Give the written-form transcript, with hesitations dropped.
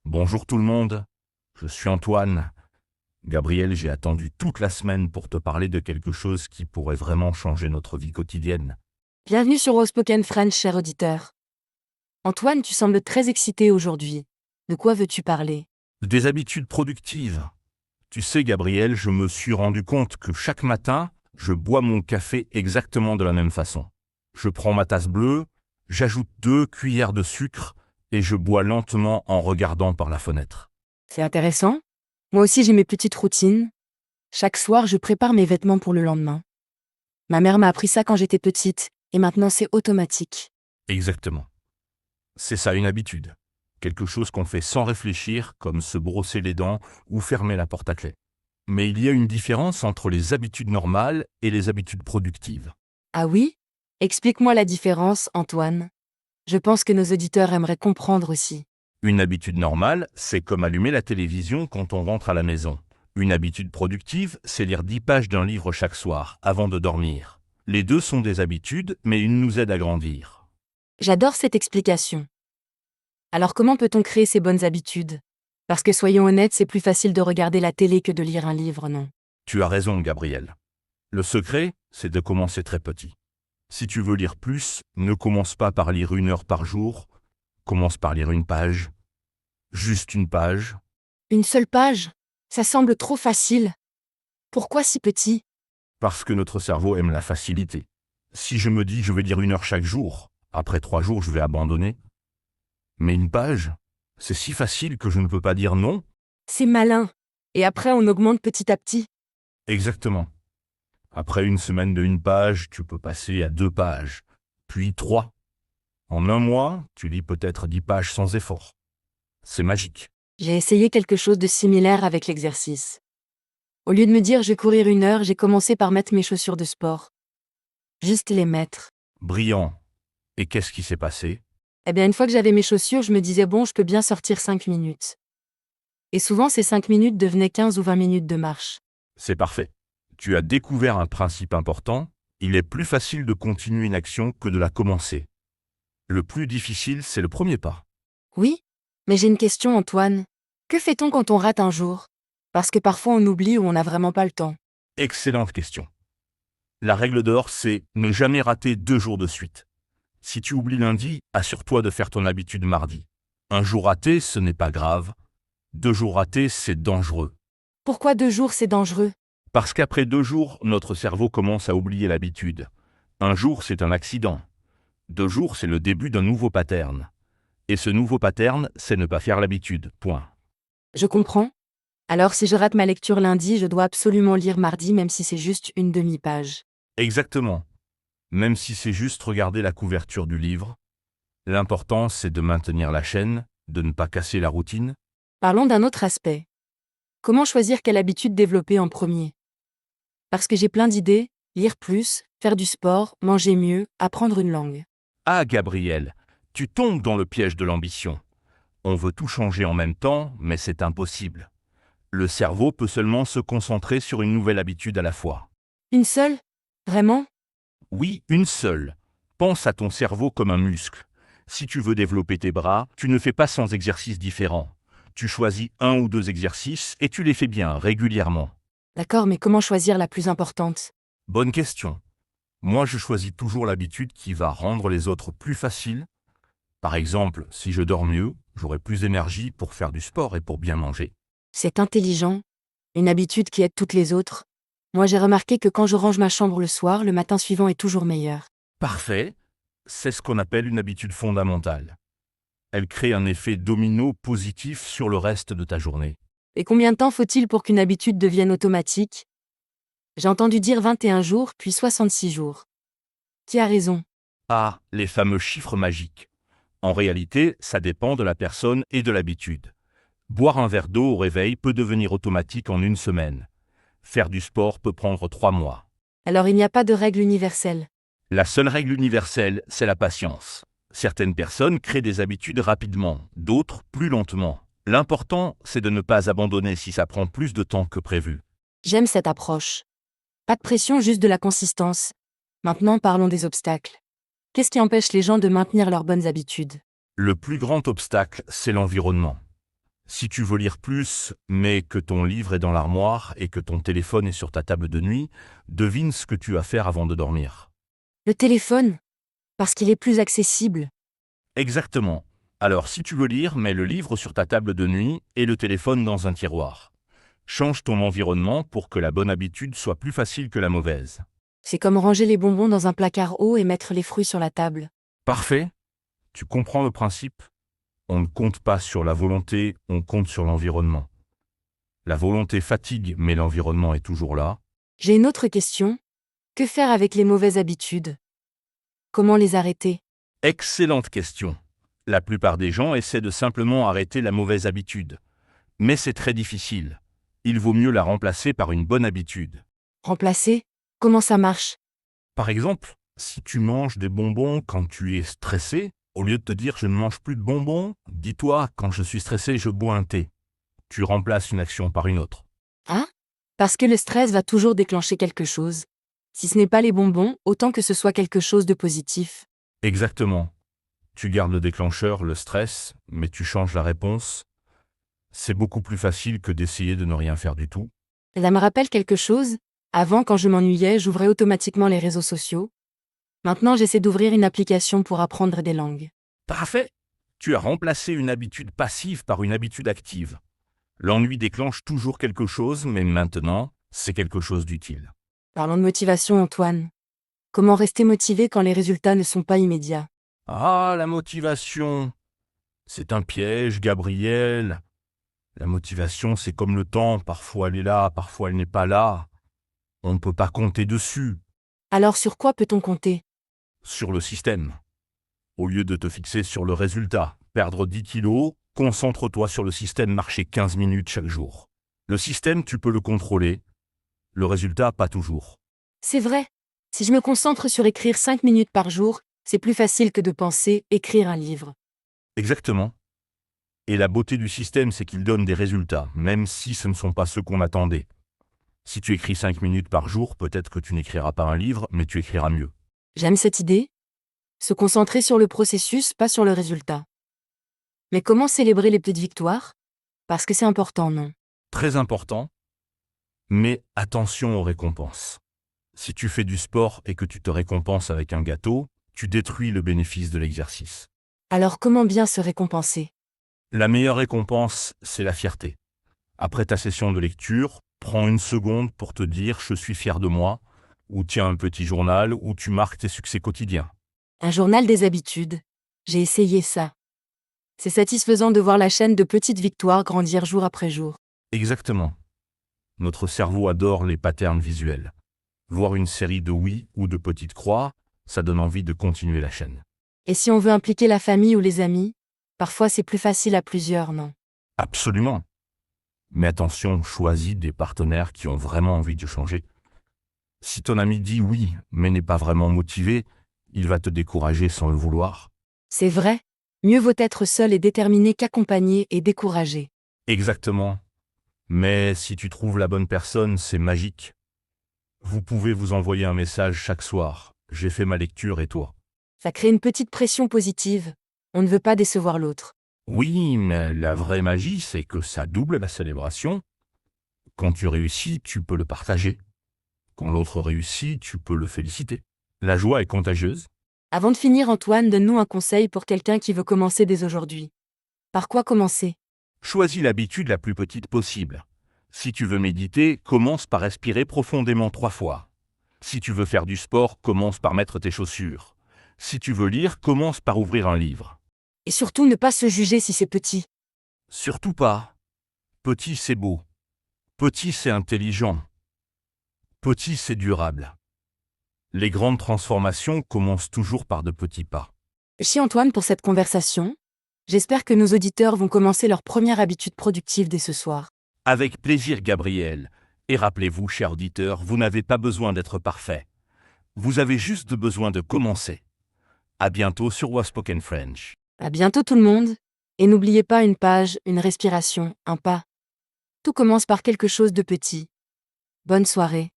Bonjour tout le monde, je suis Antoine. Gabriel, j'ai attendu toute la semaine pour te parler de quelque chose qui pourrait vraiment changer notre vie quotidienne. Bienvenue sur Spoken French, cher auditeur. Antoine, tu sembles très excité aujourd'hui. De quoi veux-tu parler? Des habitudes productives. Tu sais Gabriel, je me suis rendu compte que chaque matin, je bois mon café exactement de la même façon. Je prends ma tasse bleue, j'ajoute 2 cuillères de sucre et je bois lentement en regardant par la fenêtre. C'est intéressant. Moi aussi j'ai mes petites routines. Chaque soir, je prépare mes vêtements pour le lendemain. Ma mère m'a appris ça quand j'étais petite, et maintenant c'est automatique. Exactement. C'est ça une habitude. Quelque chose qu'on fait sans réfléchir, comme se brosser les dents ou fermer la porte à clé. Mais il y a une différence entre les habitudes normales et les habitudes productives. Ah oui? Explique-moi la différence, Antoine. Je pense que nos auditeurs aimeraient comprendre aussi. Une habitude normale, c'est comme allumer la télévision quand on rentre à la maison. Une habitude productive, c'est lire 10 pages d'un livre chaque soir, avant de dormir. Les deux sont des habitudes, mais une nous aide à grandir. J'adore cette explication. Alors comment peut-on créer ces bonnes habitudes? Parce que soyons honnêtes, c'est plus facile de regarder la télé que de lire un livre, non? Tu as raison, Gabriel. Le secret, c'est de commencer très petit. Si tu veux lire plus, ne commence pas par lire 1 heure par jour, commence par lire une page, juste une page. Une seule page? Ça semble trop facile. Pourquoi si petit? Parce que notre cerveau aime la facilité. Si je me dis je vais lire 1 heure chaque jour, après 3 jours je vais abandonner. Mais une page, c'est si facile que je ne peux pas dire non. C'est malin. Et après, on augmente petit à petit. Exactement. Après une semaine de 1 page, tu peux passer à 2 pages, puis 3. En un mois, tu lis peut-être 10 pages sans effort. C'est magique. J'ai essayé quelque chose de similaire avec l'exercice. Au lieu de me dire je vais courir 1 heure, j'ai commencé par mettre mes chaussures de sport. Juste les mettre. Brillant. Et qu'est-ce qui s'est passé? Eh bien, une fois que j'avais mes chaussures, je me disais bon, je peux bien sortir 5 minutes. Et souvent, ces 5 minutes devenaient 15 ou 20 minutes de marche. C'est parfait. Tu as découvert un principe important. Il est plus facile de continuer une action que de la commencer. Le plus difficile, c'est le premier pas. Oui? Mais j'ai une question, Antoine. Que fait-on quand on rate un jour? Parce que parfois on oublie ou on n'a vraiment pas le temps. Excellente question. La règle d'or, c'est ne jamais rater 2 jours de suite. Si tu oublies lundi, assure-toi de faire ton habitude mardi. Un jour raté, ce n'est pas grave. 2 jours ratés, c'est dangereux. Pourquoi 2 jours c'est dangereux? Parce qu'après 2 jours, notre cerveau commence à oublier l'habitude. Un jour, c'est un accident. 2 jours, c'est le début d'un nouveau pattern. Et ce nouveau pattern, c'est ne pas faire l'habitude. Point. Je comprends. Alors si je rate ma lecture lundi, je dois absolument lire mardi même si c'est juste une demi-page. Exactement. Même si c'est juste regarder la couverture du livre, l'important, c'est de maintenir la chaîne, de ne pas casser la routine. Parlons d'un autre aspect. Comment choisir quelle habitude développer en premier? Parce que j'ai plein d'idées, lire plus, faire du sport, manger mieux, apprendre une langue. Ah, Gabriel, tu tombes dans le piège de l'ambition. On veut tout changer en même temps, mais c'est impossible. Le cerveau peut seulement se concentrer sur une nouvelle habitude à la fois. Une seule? Vraiment? Oui, une seule. Pense à ton cerveau comme un muscle. Si tu veux développer tes bras, tu ne fais pas 100 exercices différents. Tu choisis 1 ou 2 exercices et tu les fais bien, régulièrement. D'accord, mais comment choisir la plus importante? Bonne question. Moi, je choisis toujours l'habitude qui va rendre les autres plus faciles. Par exemple, si je dors mieux, j'aurai plus d'énergie pour faire du sport et pour bien manger. C'est intelligent. Une habitude qui aide toutes les autres. Moi j'ai remarqué que quand je range ma chambre le soir, le matin suivant est toujours meilleur. Parfait, c'est ce qu'on appelle une habitude fondamentale. Elle crée un effet domino positif sur le reste de ta journée. Et combien de temps faut-il pour qu'une habitude devienne automatique? J'ai entendu dire 21 jours, puis 66 jours. Qui a raison? Ah, les fameux chiffres magiques. En réalité, ça dépend de la personne et de l'habitude. Boire un verre d'eau au réveil peut devenir automatique en 1 semaine. Faire du sport peut prendre 3 mois. Alors il n'y a pas de règle universelle. La seule règle universelle, c'est la patience. Certaines personnes créent des habitudes rapidement, d'autres plus lentement. L'important, c'est de ne pas abandonner si ça prend plus de temps que prévu. J'aime cette approche. Pas de pression, juste de la consistance. Maintenant parlons des obstacles. Qu'est-ce qui empêche les gens de maintenir leurs bonnes habitudes? Le plus grand obstacle, c'est l'environnement. Si tu veux lire plus, mais que ton livre est dans l'armoire et que ton téléphone est sur ta table de nuit, devine ce que tu vas faire avant de dormir. Le téléphone, parce qu'il est plus accessible. Exactement. Alors si tu veux lire, mets le livre sur ta table de nuit et le téléphone dans un tiroir. Change ton environnement pour que la bonne habitude soit plus facile que la mauvaise. C'est comme ranger les bonbons dans un placard haut et mettre les fruits sur la table. Parfait. Tu comprends le principe? On ne compte pas sur la volonté, on compte sur l'environnement. La volonté fatigue, mais l'environnement est toujours là. J'ai une autre question. Que faire avec les mauvaises habitudes? Comment les arrêter? Excellente question. La plupart des gens essaient de simplement arrêter la mauvaise habitude. Mais c'est très difficile. Il vaut mieux la remplacer par une bonne habitude. Remplacer? Comment ça marche? Par exemple, si tu manges des bonbons quand tu es stressé, au lieu de te dire je ne mange plus de bonbons, dis-toi quand je suis stressé je bois un thé. Tu remplaces une action par une autre. Ah? Parce que le stress va toujours déclencher quelque chose. Si ce n'est pas les bonbons, autant que ce soit quelque chose de positif. Exactement. Tu gardes le déclencheur, le stress, mais tu changes la réponse. C'est beaucoup plus facile que d'essayer de ne rien faire du tout. Ça me rappelle quelque chose. Avant, quand je m'ennuyais, j'ouvrais automatiquement les réseaux sociaux. Maintenant, j'essaie d'ouvrir une application pour apprendre des langues. Parfait. Tu as remplacé une habitude passive par une habitude active. L'ennui déclenche toujours quelque chose, mais maintenant, c'est quelque chose d'utile. Parlons de motivation, Antoine. Comment rester motivé quand les résultats ne sont pas immédiats? Ah, la motivation. C'est un piège, Gabriel. La motivation, c'est comme le temps, parfois elle est là, parfois elle n'est pas là. On ne peut pas compter dessus, Alors sur quoi peut-on compter? sur le système. Au lieu de te fixer sur le résultat, perdre 10 kilos, concentre-toi sur le système marcher 15 minutes chaque jour. Le système, tu peux le contrôler. Le résultat, pas toujours. C'est vrai. Si je me concentre sur écrire 5 minutes par jour, c'est plus facile que de penser écrire un livre. Exactement. Et la beauté du système, c'est qu'il donne des résultats, même si ce ne sont pas ceux qu'on attendait. Si tu écris 5 minutes par jour, peut-être que tu n'écriras pas un livre, mais tu écriras mieux. J'aime cette idée. Se concentrer sur le processus, pas sur le résultat. Mais comment célébrer les petites victoires? Parce que c'est important, non? Très important, mais attention aux récompenses. Si tu fais du sport et que tu te récompenses avec un gâteau, tu détruis le bénéfice de l'exercice. Alors comment bien se récompenser? La meilleure récompense, c'est la fierté. Après ta session de lecture, prends une seconde pour te dire « je suis fier de moi » ou tiens un petit journal où tu marques tes succès quotidiens. Un journal des habitudes. J'ai essayé ça. C'est satisfaisant de voir la chaîne de petites victoires grandir jour après jour. Exactement. Notre cerveau adore les patterns visuels. Voir une série de oui ou de petites croix, ça donne envie de continuer la chaîne. Et si on veut impliquer la famille ou les amis, parfois c'est plus facile à plusieurs, non? Absolument. Mais attention, choisis des partenaires qui ont vraiment envie de changer. Si ton ami dit oui, mais n'est pas vraiment motivé, il va te décourager sans le vouloir. C'est vrai. Mieux vaut être seul et déterminé qu'accompagné et découragé. Exactement. Mais si tu trouves la bonne personne, c'est magique. Vous pouvez vous envoyer un message chaque soir. J'ai fait ma lecture et toi? Ça crée une petite pression positive. On ne veut pas décevoir l'autre. Oui, mais la vraie magie, c'est que ça double la célébration. Quand tu réussis, tu peux le partager. Quand l'autre réussit, tu peux le féliciter. La joie est contagieuse. Avant de finir, Antoine, donne-nous un conseil pour quelqu'un qui veut commencer dès aujourd'hui. Par quoi commencer? Choisis l'habitude la plus petite possible. Si tu veux méditer, commence par respirer profondément 3 fois. Si tu veux faire du sport, commence par mettre tes chaussures. Si tu veux lire, commence par ouvrir un livre. Et surtout ne pas se juger si c'est petit. Surtout pas. Petit, c'est beau. Petit, c'est intelligent. Petit, c'est durable. Les grandes transformations commencent toujours par de petits pas. Merci Antoine pour cette conversation. J'espère que nos auditeurs vont commencer leur première habitude productive dès ce soir. Avec plaisir, Gabriel. Et rappelez-vous, chers auditeurs, vous n'avez pas besoin d'être parfait. Vous avez juste besoin de commencer. À bientôt sur Waspoken French. À bientôt tout le monde. Et n'oubliez pas une page, une respiration, un pas. Tout commence par quelque chose de petit. Bonne soirée.